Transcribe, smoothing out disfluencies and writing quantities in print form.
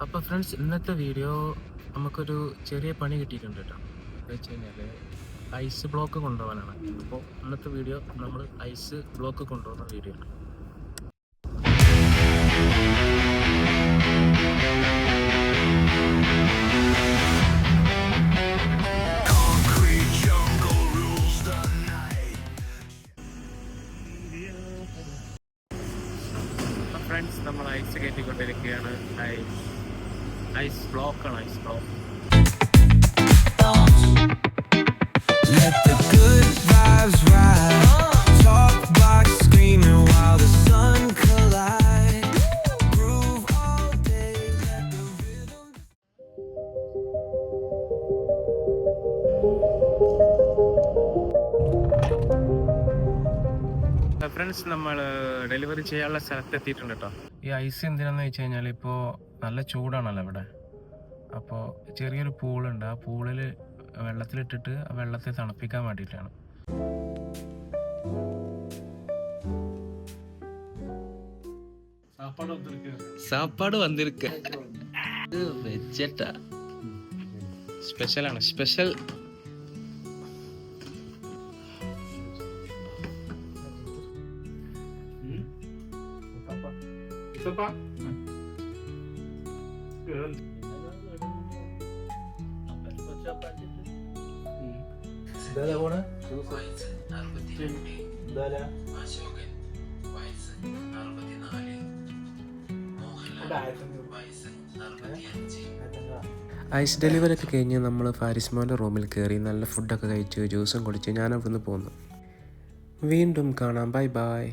അപ്പോൾ ഫ്രണ്ട്സ്, ഇന്നത്തെ വീഡിയോ നമുക്കൊരു ചെറിയ പണി കിട്ടിയിട്ടുണ്ട് കേട്ടോ. എന്താ വെച്ച് കഴിഞ്ഞാൽ ഐസ് ബ്ലോക്ക് കൊണ്ടുപോകാനാണ്. അപ്പോൾ ഇന്നത്തെ വീഡിയോ നമ്മൾ ഐസ് ബ്ലോക്ക് കൊണ്ടുപോകുന്ന വീഡിയോ ആണ്. ഫ്രണ്ട്സ്, നമ്മൾ ഐസ് കയറ്റിക്കൊണ്ടിരിക്കുകയാണ്. ഐസ് ബ്ലോക്കാണ്. Ice block. Let the good vibes ride. Talk block screaming while the sun collide. Groove all day. Let the rhythm. Friends, നമ്മൾ ഡെലിവറി ചെയ്യാനുള്ള സ്ഥലത്ത് എത്തിയിട്ടുണ്ട് കേട്ടോ. ഈ ഐസ് എന്തിനാന്ന് വെച്ച് കഴിഞ്ഞാൽ ഇപ്പോൾ നല്ല ചൂടാണല്ലോ ഇവിടെ. അപ്പോൾ ചെറിയൊരു പൂളുണ്ട്. ആ പൂളിൽ വെള്ളത്തിലിട്ടിട്ട് ആ വെള്ളത്തെ തണുപ്പിക്കാൻ വേണ്ടിയിട്ടാണ്. சாப்பாடு வந்திருக்கு. வெஜ்ஜட்டா സ്പെഷ്യലാണ്. സ്പെഷ്യൽ. ഐസ് ഡെലിവറി ഒക്കെ കഴിഞ്ഞ് നമ്മൾ ഫാരിസ്മോൻ്റെ റൂമിൽ കയറി നല്ല ഫുഡൊക്കെ കഴിച്ച് ജ്യൂസും കുടിച്ച് ഞാൻ അവിടുന്ന് പോന്നു. വീണ്ടും കാണാം. Bye bye.